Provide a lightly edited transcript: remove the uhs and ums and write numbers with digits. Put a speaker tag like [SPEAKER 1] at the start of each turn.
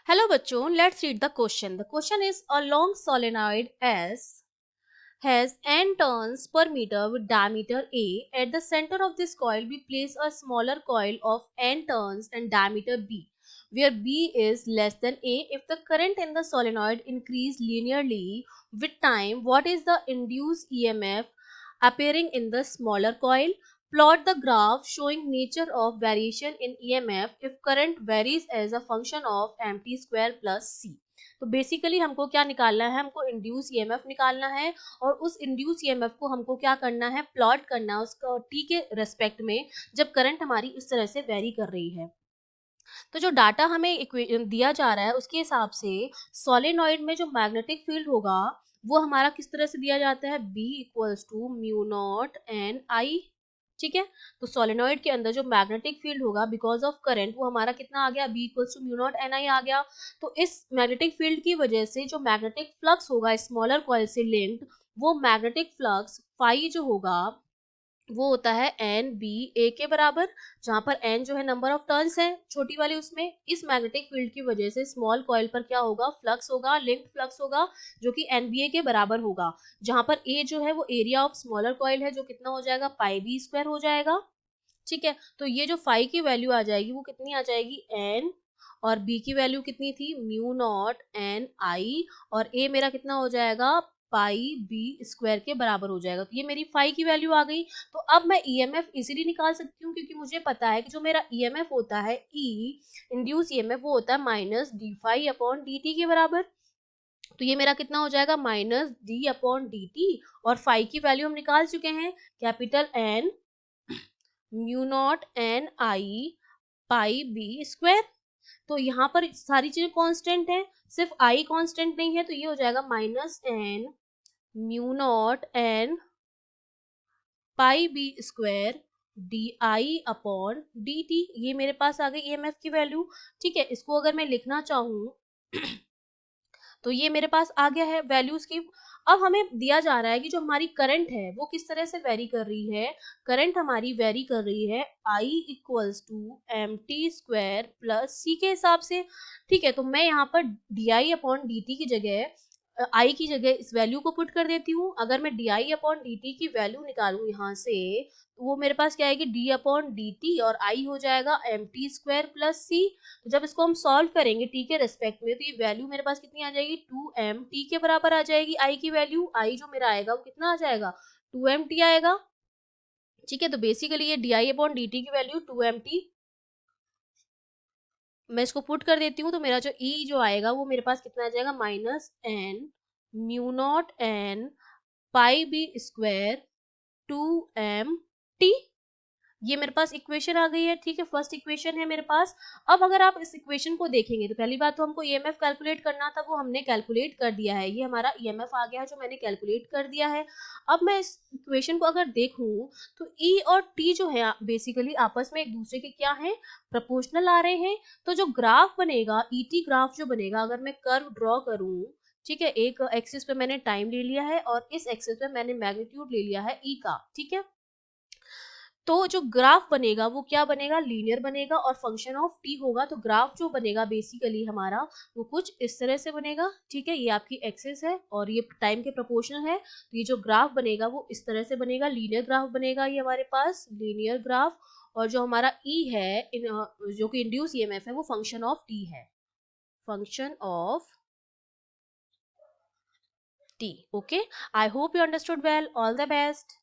[SPEAKER 1] Hello बच्चों, let's read the question. The question is a long solenoid S has n turns per meter with diameter A. At the center of this coil, we place a smaller coil of n turns and diameter B, where B is less than A. If the current in the solenoid increase linearly with time, what is the induced EMF appearing in the smaller coil? Plot the graph showing nature of variation in EMF if current varies as a function of mt square plus c. तो basically हमको क्या निकालना है, हमको induce EMF निकालना है और उस इंड्यूस ईएमएफ को हमको क्या करना है, प्लॉट करना है उसका टी के रेस्पेक्ट में जब करंट हमारी इस तरह से वेरी कर रही है। तो जो डाटा हमें दिया जा रहा है उसके हिसाब से सोलेनॉइड में जो मैग्नेटिक फील्ड होगा वो हमारा किस तरह से दिया जाता है, B equals to mu naught N I. ठीक है, तो सोलेनॉइड के अंदर जो मैग्नेटिक फील्ड होगा बिकॉज ऑफ करंट वो हमारा कितना आ गया, B equals to mu naught N I आ गया। तो इस मैग्नेटिक फील्ड की वजह से जो मैग्नेटिक फ्लक्स होगा स्मॉलर कॉइल से लिंक्ड, वो मैग्नेटिक फ्लक्स फाई जो होगा वो होता है एन बी ए के बराबर, जहां पर एन जो है नंबर ऑफ टर्न्स है छोटी वाली उसमें। इस मैग्नेटिक फील्ड की वजह से स्मॉल कॉइल पर क्या होगा, फ्लक्स होगा, लिंक्ड फ्लक्स होगा जो कि एन बी ए के बराबर होगा, जहां पर ए जो है वो एरिया ऑफ स्मॉलर कॉइल है जो कितना हो जाएगा, पाई बी स्क्वायर हो जाएगा। ठीक है, तो ये जो फाई की वैल्यू आ जाएगी वो कितनी आ जाएगी, एन, और बी की वैल्यू कितनी थी, म्यू नॉट एन आई, और ए मेरा कितना हो जाएगा, पाई बी स्क्वायर के बराबर हो जाएगा। तो ये मेरी फाई की वैल्यू आ गई। तो अब मैं ईएमएफ इजीली निकाल सकती हूँ क्योंकि मुझे पता है कि जो मेरा ईएमएफ होता है ई इंड्यूस ईएमएफ वो होता है minus d phi upon d t के बराबर। तो ये मेरा कितना हो जाएगा, minus d upon d t, और फाई की वैल्यू हम निकाल चुके हैं, capital N mu naught N I pi B square. तो यहाँ पर सारी चीजें कांस्टेंट है, सिर्फ आई कांस्टेंट नहीं है, तो ये हो जाएगा minus N mu naught N pi B square d I upon d t. ये मेरे पास आ गई ईएमएफ की वैल्यू। ठीक है, इसको अगर मैं लिखना चाहूँ तो ये मेरे पास आ गया है वैल्यूज की। अब हमें दिया जा रहा है कि जो हमारी करंट है वो किस तरह से वेरी कर रही है। करंट हमारी वेरी कर रही है I equals to M t square plus c के हिसाब से। ठीक है, तो मैं यहाँ पर d I upon d t की जगह आई की जगह इस वैल्यू को पुट कर देती हूँ। अगर मैं D I upon d t की वैल्यू निकालूं यहाँ से तो वो मेरे पास क्या आएगी, डी अपॉन डी टी, और आई हो जाएगा एम टी स्क्वायर प्लस सी। तो जब इसको हम सॉल्व करेंगे टी के रेस्पेक्ट में तो ये वैल्यू मेरे पास कितनी आ जाएगी, टू एम टी के बराबर आ जाएगी। आई की वैल्यू, आई जो मेरा आएगा वो कितना आ जाएगा, टू एम टी आएगा। ठीक है, तो बेसिकली ये D I upon d t की वैल्यू टू एम टी, मैं इसको पुट कर देती हूँ तो मेरा जो ई जो आएगा वो मेरे पास कितना आ जाएगा, minus N mu naught N pi B square two M t. ये मेरे पास इक्वेशन आ गई है। ठीक है, फर्स्ट इक्वेशन है मेरे पास। अब अगर आप इस इक्वेशन को देखेंगे तो पहली बात तो हमको ईएमएफ कैलकुलेट करना था, वो हमने कैलकुलेट कर दिया है। ये हमारा ईएमएफ आ गया है जो मैंने कैलकुलेट कर दिया है। अब मैं इस इक्वेशन को अगर देखूं तो ई और टी जो है बेसिकली आपस में एक दूसरे के क्या है, प्रपोर्शनल आ रहे हैं। तो जो ग्राफ बनेगा, ईटी ग्राफ जो बनेगा, अगर मैं कर्व ड्रॉ करूं, ठीक है, एक एक्सिस पे मैंने टाइम ले लिया है और इस एक्सिस पे मैंने मैग्नीट्यूड ले लिया है ई का। ठीक है, तो जो ग्राफ बनेगा वो क्या बनेगा, लीनियर बनेगा और फंक्शन ऑफ टी होगा। तो ग्राफ जो बनेगा बेसिकली हमारा वो कुछ इस तरह से बनेगा। ठीक है, ये आपकी एक्सिस है और ये टाइम के प्रोपोर्शनल है, तो ये जो ग्राफ बनेगा वो इस तरह से बनेगा, लीनियर ग्राफ बनेगा ये हमारे पास, लीनियर ग्राफ। और जो हमारा ई है जो कि इंड्यूस ईएमएफ है वो फंक्शन ऑफ टी है, function of T. Okay, I hope you understood well, all the best.